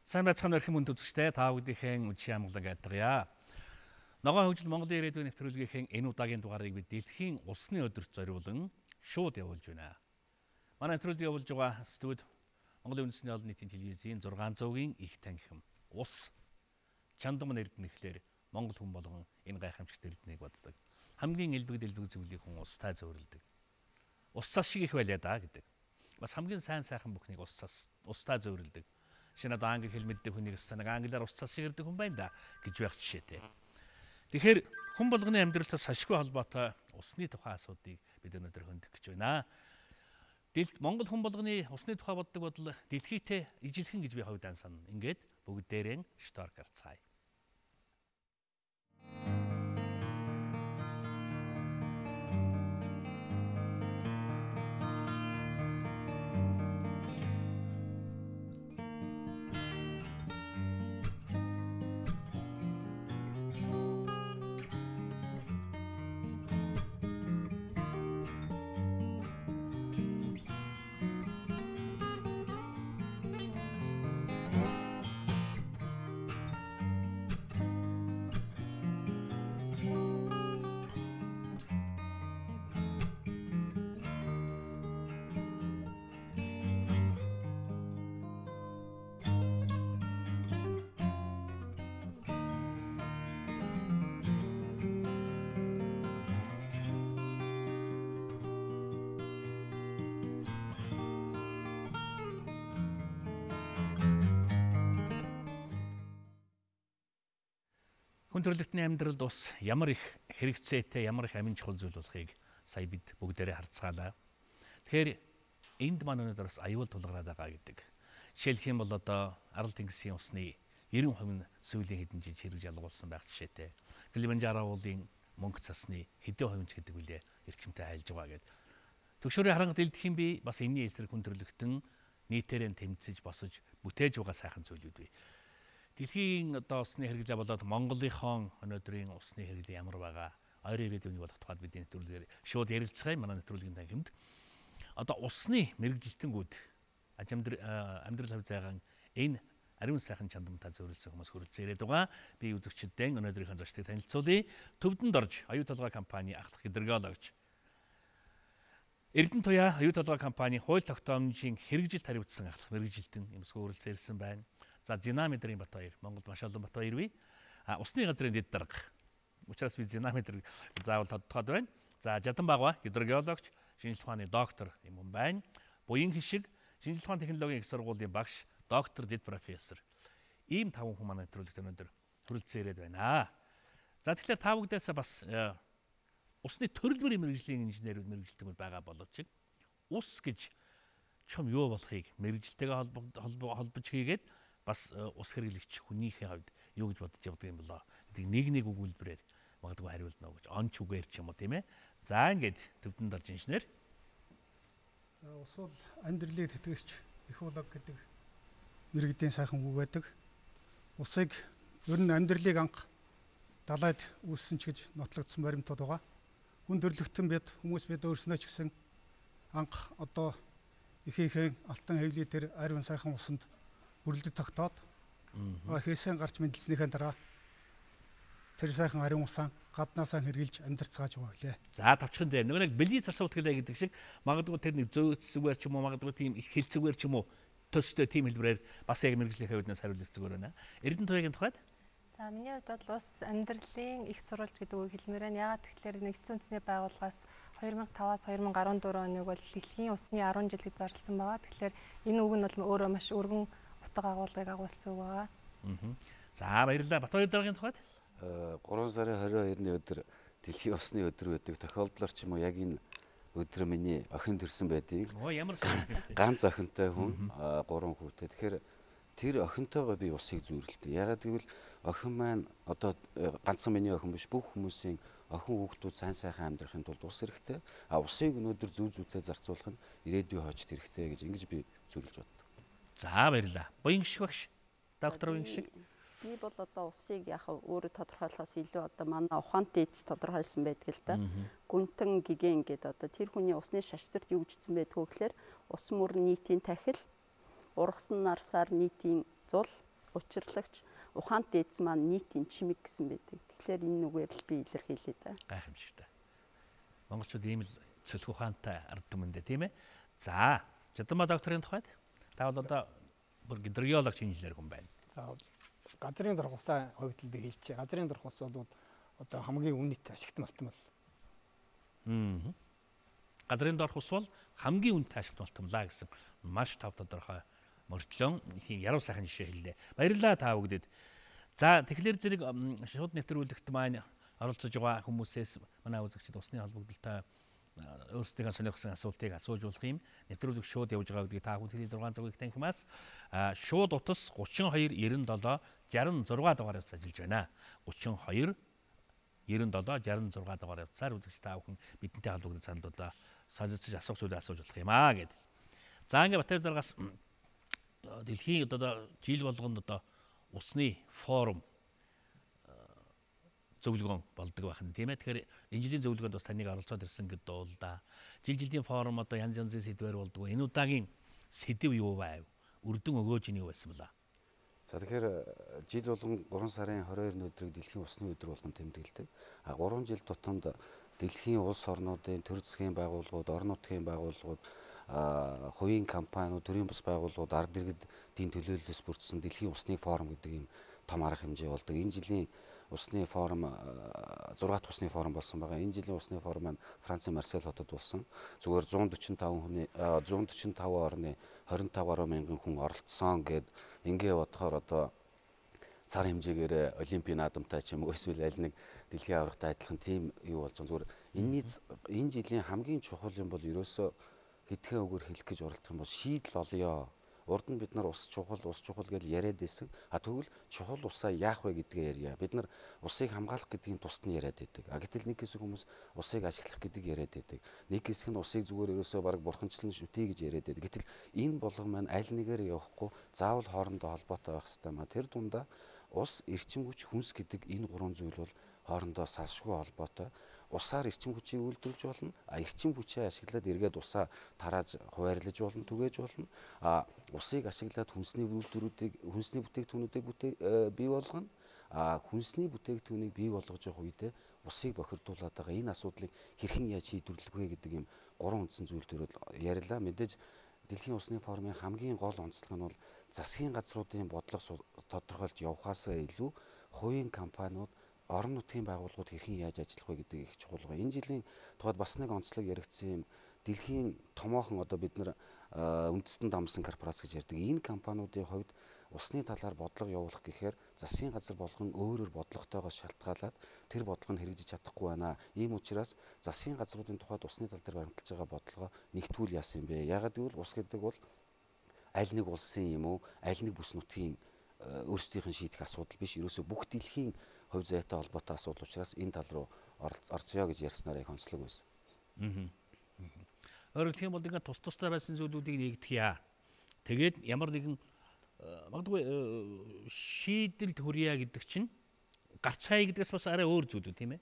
Сайн байцгаана өрхөн мөнд үзэгчтэй та бүдийнхээ үдшийн амгалан айтгая. Ногоон хөгжил Монголын ирээдүйн нэвтрүүлгийнхээ энэ удаагийн дугаарыг бид дэлхийн усны өдөрт зориулан шууд явуулж байна. Манай нэвтрүүлэг явуулж байгаа студид Монголын үндэсний олон нийтийн телевизийн 600-гийн их танхим ус чандам нэрднэхлээр Монгол хүн болгон энэ гайхамшигт эрднийг боддог. Хамгийн элбэг зүйлийг хүн устай зөвөрлөдөг. Ус цас шиг их байлаа да гэдэг. Бас хамгийн сайн сайхан бүхнийг устай зөвөрлөдөг. Шинэ одоо англи хэл мэддэг хүнийг нэг англиар ус цас шиг ирдэг хүн байна да гэж байх жишээтэй. Тэгэхээр хүн болгоны амьдралтай сашгүй холбоотой усны тухай асуудыг бид өнөөдөр хөндөх гэж байна. Монгол хүн болгоны усны тухай боддог бодол дэлхийдээ ижилхэн гэж би хувьдаа санана. Ингээд бүгдээрээ шторк гарцгаая. Хүн төрөлхтний амьдралд ус ямар их хэрэгцээтэй, ямар их амин чухал зүйл болохыг сая бид бүгдээрээ харцгаалаа. Тэгэхээр энд маань өнөөдөр бас аюул тулгараад байгаа гэдэг. Жишээлх юм бол одоо Арал тэнгисийн усны 90% нь сүүлийн хэдэн жил хэрэгж ялгуулсан байх жишээтэй. Килиманжаро уулын мөнгө цасны хэдэн хувь ч гэдэг үлээ эрчимтэй айлж байгаа гэдэг. Төгшөөрийн харанга дэлдэхийн бий бас энэний эсрэг хүн төрөлхтөн нийтээрээ тэмцэж босож бүтээж байгаа сайхан зүйлүүд бий. Дэлхийн одоо усны хэрэглээ болоод Монголынхон өнөөдрийн усны хэрэглээ ямар байгаа ойрын ирээдүйн болох тухайд бидний нэвтрүүлгээр шууд ярилцгаая. Манай нэвтрүүлгийн танхимд одоо усны мэрэгжилтэнгүүд амьдрал хав зайгаан энэ ариун сайхан чандамтай зөвөрлсөн хүмүүс хүрэлцэн ирээд байгаа. Би үзэгчдээ өнөөдрийнхөө зочдыг танилцуулъя. Төвдөнд орж аюу толгой компани ахлах гидрологч Эрдэнэ туяа аюу толгой компани хууль тогтоомжийн хэрэгжилт хариуцсан ахлах мэрэгжилтэн юмсгүй хүрэлцэн ирсэн байна. За Зинаметрийн Батбаяр, Монголд маш олон Батбаяр бий. Усны газрын дэд дарга. Учираас би Зинаметр заавал тодтоход байна. За Жаданбагва гидрогеологч, шинжилгээ ухааны доктор юм хүн байна. Буян хишиг, шинжилгээ ухааны технологийн их сургуулийн багш, доктор дэд профессор. Ийм 5 хүн манай нэвтрүүлэгт өнөөдөр хүрэлцэн ирээд байна. За тэгэхээр та бүгдээс бас усны төрөл бүрийн мэрэгжлийн инженерүүд мэрэгжилтэнүүд байгаа боловч ус гэж чум юу болохыг мэрэгжилтэйгээ холбож хийгээд бас ус хэрэглэгч хүнийхээ хувьд юу гэж бодож явдаг юм болоо. Нэг өгүүлбэрээр магадгүй хариулна гэж онч үгээр ч юм уу тийм ээ. За ингээд төвдөнд орж инженер. За ус бол амьдралыг тэтгэгч эколог гэдэг мэрэгдийн сайхан үг байдаг. Усыг ер нь амьдралыг анх далайд үүссэн ч гэж нотлогдсон баримтууд байгаа. Хүн төрлөختөн хүмүүс бид өөрснөө ч гэсэн анх одоо ихэнх алтан хөвлийн тэр ариун сайхан усанд бүрлдэж тогтоод хээсэн гарч мэдлснийхээ дараа тэр сайхан ариун усаа гаднаасаа хэрглэж амьдарцгааж байгаа лээ. За тавчхан дээр нэг бэлий засуу утгалаа гэдэг шиг магадгүй тэр нэг зөөцсүгээр ч юм уу магадгүй тийм их хэлцэгээр ч юм уу төстэй тийм хэлбэрээр бас яг мэрэгжлийн хувьднаас хариулах зүгээр байна. Эрдэнэ туяагийн тухайд? За миний хувьд бол ус амьдралын их сурвалж гэдэг үг хэлмээр байна. Яагаад тэгэхээр Нэгдсэн үндэсний байгууллагаас 2005-аас 2014 оныг бол дэлхийн усны 10 жил гэж зарласан байгаа. Тэгэхээр энэ үг нь бол өөрөө маш өргөн утга агуулгыг агуулсан үг байгаа. За баярлалаа. Батбаяр даргын тухайд 3 сарын 22-ны өдөр дэлхийн усны өдөр байдаг. Тохиолдлоор ч юм уу яг энэ өдөр миний охин төрсөн байдгийг. Оо ямар сайн. Ганц охинтой хүн 3 хүүтэй. Тэгэхээр тэр охинтойгоо би усыг зүйрлэлтэй. Ягаад гэвэл охин маань одоо ганцхан миний охин биш бүх хүмүүсийн охин хүүхдүүд сайн сайхан амьдрахын тулд ус хэрэгтэй. Усыг өнөөдөр зүйтэй зарцуулах нь ирээдүйн хойчд хэрэгтэй гэж ингэж би зүйрлэж боддог. За баярлалаа. Буян гişг багш. Доктор Буян гişг. Би бол одоо усыг яг өөрөө тодорхойлохоос илүү одоо манай ухаантай эцэс тодорхойлсон байдаг л да. Гүнтэн гигэн гэдэг одоо тэр хүний усны шаштрт юу гэжсэн байдгүй гэхээр ус мөр нийтийн тахил, ургасан нарсаар нийтийн зул, учирлагч ухаант дээдс маань нийтийн чимэг гэсэн байдаг. Тэгэхээр энэ үгээр л би илэрхийлээ да. Гайхамшигтай. Монголчууд ийм л цөлх ухаантай ард түмэндээ тийм ээ. За, Жадамба докторийн тухайд та бол одоо бүр гидрологч инженер хүн байна. Газрын дорх усаа хувьд л би хэлчихье. Газрын дорх ус бол одоо хамгийн үнэт ашигтмал. Газрын дорх ус бол хамгийн үнэтэй ашигтмалтамлаа гэсэн маш тав тодорхой мөртлөн яруу сайхан жишээ хэллээ. Баярлалаа та бүгдэд. За, тэгэхээр зэрэг шууд нэвтрүүлэгт маань оролцож байгаа хүмүүсээс манай үзэгчид усны холбогдолтой өөрсдийнхөө сонирхсан асуултыг асууж болох юм. Нэвтрүүлэг шууд явж байгаа гэдгийг та бүхэн телевиз 6 цагийн танхимаас шууд утас 32 97 66 дугаар явц ажиллаж байна. 32 97 66 дугаар явцаар үзэгч та бүхэн бидэнтэй холбогдож саналуудаа солилцож асуух зүйлээ асууж болох юм аа гэд. За ингээ Батбаяр дараагаас дэлхийн одоо жил болгонд одоо усны форум зөвлөгөөн болдог байна тийм ээ. Тэгэхээр энэ жилийн зөвлөгөөнд бас таныг оролцоод ирсэн гэдэг бол да. Жилийн форум одоо янз янзын сэдвээр болдог. Энэ удаагийн сэдв юу байв? Үрдэн өгөөж нь юу байсан бэлээ? За тэгэхээр жил болгон 3 сарын 22-ны өдрийг дэлхийн усны өдөр болгон тэмдэглэдэг. 3 жил тутамд дэлхийн улс орнуудын төр засгийн байгууллагууд, орон нутгийн байгууллагууд, хувийн компаниуд, төрийн бас байгууллагууд ард иргэдийн төлөөллөөс бүрдсэн дэлхийн усны форум гэдэг ийм том арга хэмжээ болдог. Энэ жилийн усны форум 6 дахь усны форум болсон байгаа. Энэ жилийн усны форум маань Францын Марсель хотод болсон. Зүгээр 145 орны 25 гаруй мянган хүн оролцсон гэд ингээ бодохоор одоо цар хэмжээгээр олимпийн наадамтай ч юм уу эсвэл аль нэг дэлхийн аврагтай адилхан тийм юу болж байгаа. Зүгээр энэ жилийн хамгийн чухал юм бол ерөөсөө хэдхэн үгээр хэлэх гэж оролдох юм бол шийдэл олё. Урд нь бид нар ус чухал гэж яриад байсан. Тэгвэл чухал усаа яах вэ гэдгээ ярья. Бид нар усыг хамгаалах гэдгийг тусад нь яриад байдаг. Гэтэл нэг хэсэг хүмүүс усыг ашиглах гэдгийг яриад байдаг. Нэг хэсэг нь усыг зүгээр ерөөсөө баг бурханчлан шүтээ гэж яриад байдаг. Гэтэл энэ болгон маань аль нэгээр явахгүй заавал хоорондоо холбоотой байх хэрэгтэй маа. Тэр дундаа ус, эрчим хүч, хүнс гэдэг энэ гурван зүйл бол хоорондоо салшгүй холбоотой. Усаар эрчим хүчийг үйлдвэрлэж болно. Эрчим хүчээ ашиглаад эргээд усаа тарааж хуваарлаж болно, түгээж болно. Усыг ашиглаад хүнсний бүтээгдэхүүнүүдийг бий болгоно. Хүнсний бүтээгдэхүүнийг бий болгож явах үедээ усыг бохирдуулаад байгаа энэ асуудлыг хэрхэн яаж шийдвэрлэх вэ гэдэг ийм гурван үндсэн зүйл төрөд ярьлаа. Мэдээж дэлхийн усны форумын хамгийн гол онцлог нь бол засгийн газруудын бодлого тодорхойлж явахаасаа илүү хувийн компаниуд, орон нутгийн байгууллагууд хэрхэн яаж ажиллах вэ гэдэг их чухал байгаа. Энэ жилийн тухайд бас нэг онцлог яригдсан юм. Дэлхийн томоохон одоо бид нар үндэстэн дамсан корпорац гэж ярьдаг. Энэ компаниудын хувьд усны талаар бодлого явуулах гэхээр засгийн газар болгон өөрөөр бодлоготойгоос шалтгаалаад тэр бодлого нь хэрэгжиж чадахгүй байна. Ийм учраас засгийн газруудын тухайд усны тал дээр баримталж байгаа бодлогоо нэгтгүүл яасан юм бэ? Яагаад гэвэл ус гэдэг бол аль нэг улсын юм уу, аль нэг бүс нутгийн өөрсдийнх нь шийдэх асуудал биш. Ерөөсөө бүх дэлхийн хувь заяатай холбоотой асуудал учраас энэ тал руу орцгоё гэж ярьснараа их онцлог байсан. Өөрөөр хэлбэл бол ингээд тустай байсан зүйлүүдийг нэгтгэе. Тэгээд ямар нэгэн магадгүй шийдэлд хүрье гэдэг чинь гарцаа гэдгээс бас арай өөр зүйл үү тийм ээ?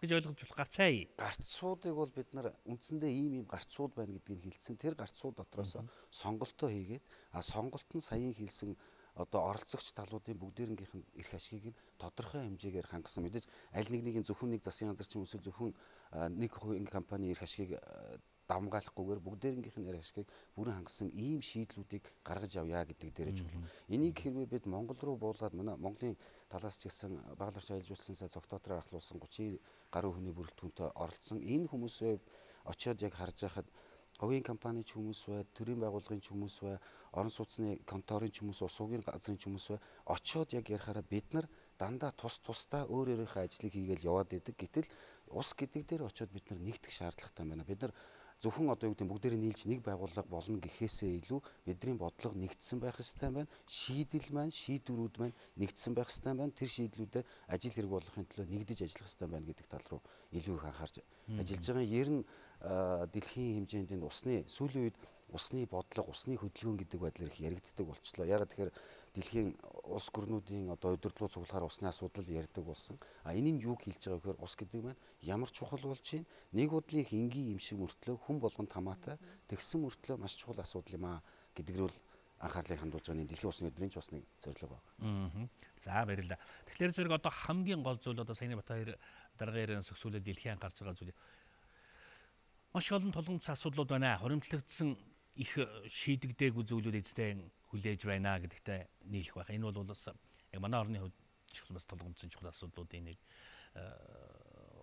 Гэж ойлгож болох гарцаа. Гарцуудыг бол бид нар үндсэндээ ийм гарцууд байна гэдгийг хэлсэн. Тэр гарцууд дотроос сонголтоо хийгээд сонголт нь саяын хэлсэн одоо оролцогч талуудын бүгдээрнгийнх нь эрх ашигыг нь тодорхой хэмжээгээр хангасан. Мэдээж аль нэг зөвхөн нэг засгийн газар ч юм уу зөвхөн нэг хувийн компани эрх ашигыг давмгаалахгүйгээр бүгдээрнгийнх нь эрх ашигыг бүрэн хангасан ийм шийдлүүдийг гаргаж авъя гэдэг дээрэж болно. Энийг хэрвээ бид Монгол руу буулгаад Монголын талаас ч гэсэн Багааларч аялал жуулчлалын сай цогтоотроор ахлуулсан 30 гаруй хүний бүрэлдэхүүнтэй оролцсон. Энэ хүмүүсээ очиод яг харж байхад хувийн компани ч хүмүүс бай, төрийн байгууллагын ч хүмүүс бай, орон сууцны конторын ч хүмүүс, ус угийн газрын ч хүмүүс бай. Очиод яг ярихаараа бид нар дандаа тусдаа өөрийнхөө ажлыг хийгээл яваад идэг. Гэтэл ус гэдэг дээр очиод бид нар нэгдэх шаардлагатай байна. Бид нар зөвхөн одоо юу гэдэг бүгдээрээ нийлж нэг байгууллага болно гэхээсээ илүү бидний бодлого нэгдсэн байх ёстой байна. Шийдвэрүүд маань нэгдсэн байх ёстой байна. Тэр шийдлүүдэд ажил хэрэг болгохын төлөө нэгдэж ажиллах ёстой байна гэдэг тал руу илүү их анхаарч ажиллаж байгаа. Ер нь дэлхийн хэмжээнд усны сүүлийн үед усны бодлого, усны хөдөлгөөн гэдэг байдлаар их яригддаг болчихлоо. Ягаад тэгэхээр дэлхийн улс гүрнүүдийн одоо удирдлагын цуглахаар усны асуудал ярьдаг болсон. Энэ нь юуг хэлж байгаа гэхээр ус гэдэг маань ямар чухал болж байна? Нэг бодлын энгийн юм шиг мөртлөө хүн болгонд хамаатай тэгсэн мөртлөө маш чухал асуудал юм аа гэдгээр бол анхаарлыг хандуулж байгаа дэлхийн усны өдрийн ч бас нэг зорилго байна. За баярлалаа. Тэгэхээр зэрэг одоо хамгийн гол зүйл одоо саяны Батбаяр дараагийн сөхсүүлээд дэлхийн анхаарч байгаа зүйл маш олон тулгымц асуудлууд байна. Хоримтлагдсан их шийдэгдээгүй зүйлүүд эзтэй хүлээж байна гэдэгтээ нийлэх байх. Энэ бол бас яг манай орны хувьд бас тулгымцсан чухал асуудлуудын нэг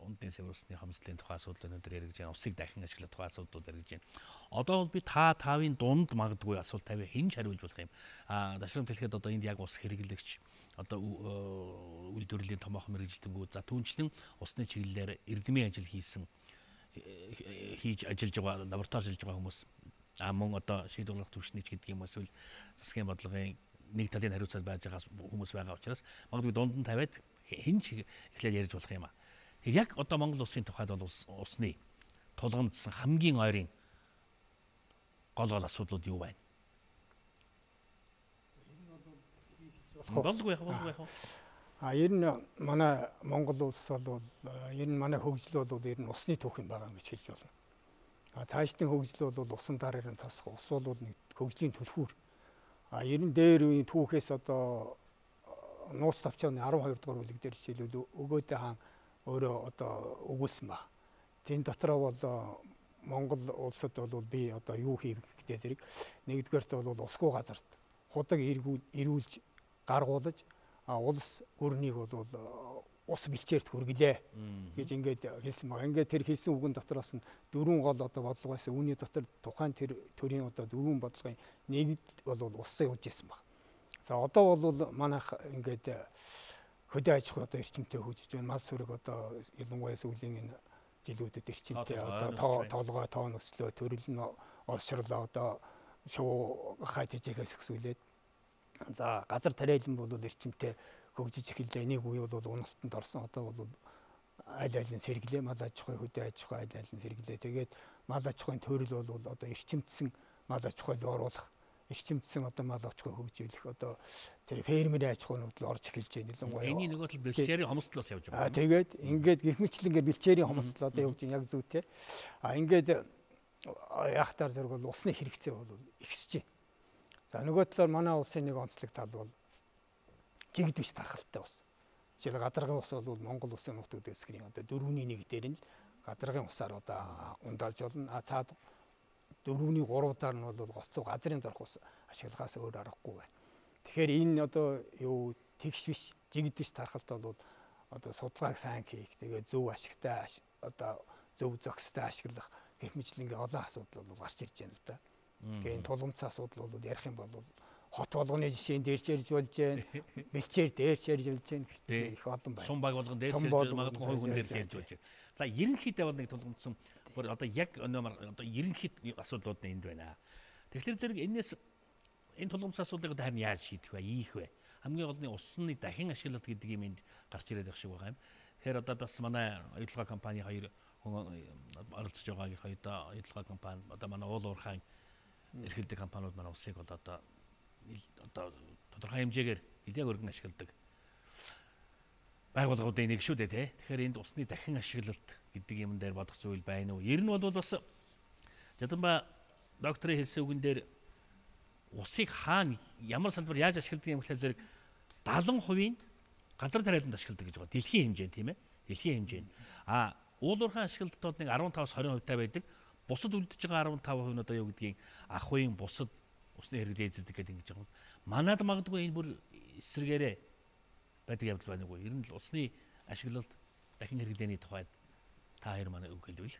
Ундын сэвэр усны хомсдлын тухай асуудал өнөөдөр яригдж байна. Усыг дахин ашиглах тухай асуудлууд яригдж байна. Одоо бол би тавын дунд магадгүй асуулт тавь хинж хариулж болох юм. Дашрамт хэлэхэд одоо энд яг ус хэрэглэгч одоо үйлдвэрлэлийн томоохон мэрэгжилтэнгүүд за түүнчлэн усны чиглэлээр эрдэмийн ажил хийж ажиллаж байгаа лаборатори ажиллаж байгаа хүмүүс мөн одоо шийдвэрлэх түвшний ч гэдэг юм эсвэл засгийн бодлогын нэг талын хариуцаад байж байгаа хүмүүс байгаа учраас магадгүй дунд нь тавиад хинж эхлээд ярьж болох юм аа. Яг одоо Монгол улсын тухайд бол усны тулгамдсан хамгийн ойрын гол асуудлууд юу байна? Болгүй яг. Ер нь манай Монгол улс бол ер нь манай хөгжил бол ер нь усны түүхэн байгаа гэж хэлж болно. Цаашдын хөгжил бол усан дараарын тосх ус бол нэг хөгжлийн түлхүүр. Ер нь дээр үеийн түүхээс одоо нууц тавчааны 12 дугаар бүлэг дээр жишээлбэл өгөөдөө хаан өөрөө одоо өгүүлсэн баг. Тэн дотроо бол Монгол улсад бол би одоо юу хийх гэдэг зэрэг нэгдүгээрт бол усгүй газарт худаг эрүүлж гаргуулж улс гүрнийг бол ус бэлчээрт хүргэлээ гэж ингээд хэлсэн баг. Ингээд тэр хэлсэн үгэн дотроос нь дөрвөн гол одоо бодлого байсан. Үүний дотор тухайн тэр төрийн одоо дөрвөн бодлогын нэг бол усаа явж ирсэн баг. За одоо бол манайх ингээд хөдөө аж ахуй одоо эрчимтэй хөгжиж байна. Мал сүрэг одоо ялангуяа сүүлийн энэ жилүүдэд эрчимтэй одоо тоолгой тоон өслөө төрөл нь олшрлоо одоо шуу хай тэжээгээс өсвөлээд за газар тариалан бол эрчимтэй хөгжиж эхэллээ. Нэг үе бол уналтанд орсон. Одоо бол аль аль нь сэргэлээ. Мал аж ахуй хөдөө аж ахуй аль аль нь сэргэлээ. Тэгээд мал аж ахуйн төрөл бол одоо эрчимтсэн мал аж ахуйд оруулах эрчимтсэн одоо мал аж ахуй хөгжүүлэх одоо тэр фермерийн аж ахуйн хөдөл орж эхэлж байна. Ялангуяа энэний нөгөө тал бэлчээрийн хомсдлоос явж байгаа. Тэгээд ингээд гихмичлэн ингээд бэлчээрийн хомсдол одоо явж яг зүйтэй. Ингээд яхтар зэрэг бол усны хэрэгцээ бол ихсэж байна. За нөгөө талаар манай улсын нэг онцлог тал бол жигд биш тархалтай ус. Жишээл гадаргын ус бол Монгол улсын нутаг дэвсгэрийн одоо 4/1 дээр нь гадаргын усаар одоо ундаалж болно. Цаад 4/3-аар нь бол голцоо газрын дорх ус ашиглахаас өөр аргагүй байна. Тэгэхээр энэ одоо юу тэгш биш жигд биш тархалт бол одоо судалгааг сайн хийх тэгээ зөв ашигтай одоо зөв зохистой ашиглах гэх мэтлэнгээ олон асуудал бол гарч ирж байна л да. Тэгээ энэ тулгымцсан асуудал бол ярих юм бол хот болгоны жишээн дээрч ярьж болж байна. Бэлчээр дээрч ярьж болж байна. Гэхдээ их олон байна. Сум баг болгон дээрч ярьж магадгүй хувь хүн дээрч ярьж болж байна. За ерөнхийдөө бол нэг тулгымцсан бүр одоо яг одоо ерөнхийд асуудлууд нь энд байна. Тэгэхээр зэрэг энэ тулгымцсан асуудлыг харин яаж шийдэх вэ? Ийх вэ? Хамгийн гол нь усны дахин ашиглалт гэдэг юм энд гарч ирээд байх шиг байгаа юм. Тэгэхээр одоо бас манай оюутлага компани хоёр хүн оролцож байгаагийн хоёроо оюутлага компани одоо манай уул уурхайн эрхэлдэг компаниуд манай усыг бол одоо тодорхой хэмжээгээр хэдийг өргөн ашигладаг байгууллагуудын нэг шүү дээ тий. Тэгэхээр энд усны дахин ашиглалт гэдэг юм дээр бодох зүйл байна уу? Ер нь бол бас Жадамба докторийн хэлсэн үгэн дээр усыг хаана ямар салбар яаж ашигладаг юм гэхэл зэрэг 70% газар тариаланд ашигладаг гэж байгаа. Дэлхийн хэмжээнд тийм ээ. Дэлхийн хэмжээнд. Уул уурхайн ашиглалтууд нэг 15-20% байдаг. Бусад үлдэж байгаа 15% нь одоо юу гэдгийг ах уян бусад усны хэрэглээ эзэдэг гэдэг ингэж байгаа. Манад магадгүй энэ бүр эсрэгээрээ байдаг явдал байна уу? Ер нь л усны ашиглалт дахин хэрэглээний тухайд та хоёр манай үг хэлвэл.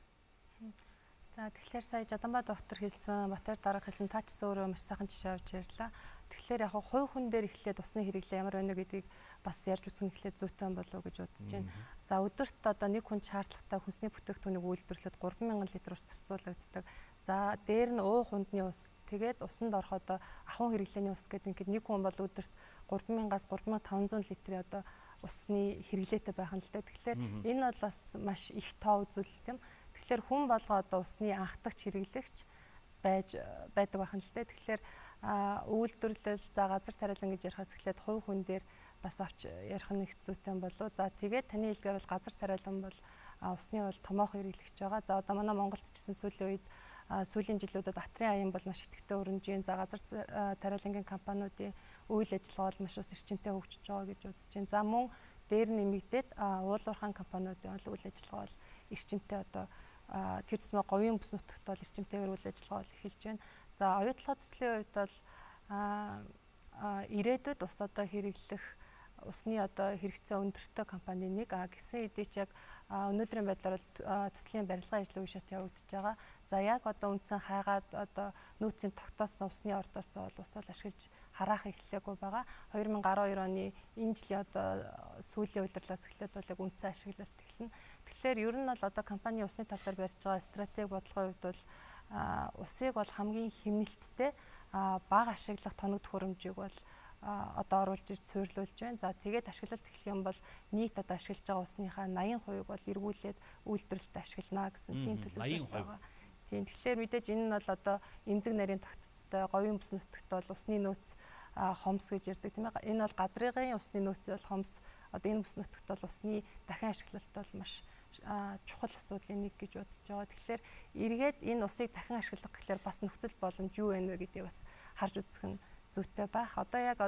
За тэгэхээр сая Жадамба доктор хэлсэн, Батбаяр дарга хэлсэн та ч өөрөө маш сайхан жишээ авч ярьлаа. Тэгэхээр яг хувь хүн дээр эхлээд усны хэрэглээ ямар байна гэдгийг бас ярьж үзэх нь эхлээд зүйтэй болов уу гэж бодож байна. За өдөрт одоо нэг хүн шаардлагатай хүнсний бүтээгдэхүүнийг үйлдвэрлэхэд 3000 литр ус зарцуулагддаг. За дээр нь уух ундны ус, тэгээд усанд орох одоо ахуйн хэрэглээний ус гэдэг ингээд нэг хүн бол өдөрт 3000-аас 3500 литрийн одоо усны хэрэглээтэй байх нь л дээ. Тэгэхээр энэ бол бас маш их тоо үзүүлэлт юм. Тэгэхээр хүн болгоо одоо усны анхдагч хэрэглэгч байдаг байх нь л дээ. Тэгэхээр үйлдвэрлэл за газар тариалан гэж ярихаас эхлээд хувь хүн дээр бас авч ярих нь их зүйтэй болов. За тэгээд таны хэлдгээр бол газар тариалан бол усны бол томоохон хэрэглэгч байгаа. За одоо манай Монголд ч гэсэн сүүлийн үед сүүлийн жилүүдэд Атрын аян бол маш идэвхтэй өрнөжийн за газар тариалангийн компаниудын үйл ажиллагаа бол маш бас эрчимтэй хөгжиж байгаа гэж үзэж байна. За мөн дээр нэмэгдээд уулуурхаан компаниудын үйл ажиллагаа бол эрчимтэй одоо тэр тусмаа говийн бүс нутагт бол эрчимтэйгээр үйл ажиллагаа бол эхэлж байна. За оюутлогоо төслийн үед бол ирээдүйд ус одоо хэрэглэх усны одоо хэрэгцээ өндөртэй компани нэг гэсэн хэдий ч яг өнөөдрийн байдлаар бол төслийн барилгын ажлын үе шат явагдаж байгаа. За яг одоо үндсэн хайгаад одоо нөөцийн тогтоосон усны ордоос бол ус бол ашиглаж хараах эхлэхгүй байгаа. 2012 оны энэ жилийн одоо сүүлийн удирлаас эхлээд бол яг үндсэн ашиглалт эхэлнэ. Тэгэхээр ер нь бол одоо компани усны тал дээр барьж байгаа стратеги бодлогын хувьд бол усыг бол хамгийн хэмнэлттэй бага ашиглах тоног төхөөрөмжийг бол одоо оруулж ирж суйрлуулж байна. За тэгээд ашиглалт эхлэх юм бол нийт одоо ашиглаж байгаа усныхаа 80% бол эргүүлээд үйлдвэрлэлд ашиглана гэсэн тийм төлөвлөлт байгаа. Тийм тэгэхээр мэдээж энэ нь бол одоо эмзэг нарийн тогтцтой говийн бүс нутагт бол усны нөөц хомс гэж ярддаг тийм ээ. Энэ бол гадрын усны нөөц бол хомс. Одоо энэ бүс нутагт бол усны дахин ашиглалт бол маш чухал асуудлын нэг гэж бодож байгаа. Тэгэхээр эргээд энэ усыг дахин ашиглах гэхээр бас нөхцөл боломж юу вэ гэдгийг бас харж үзэх нь зүйтэй байх. Одоо яг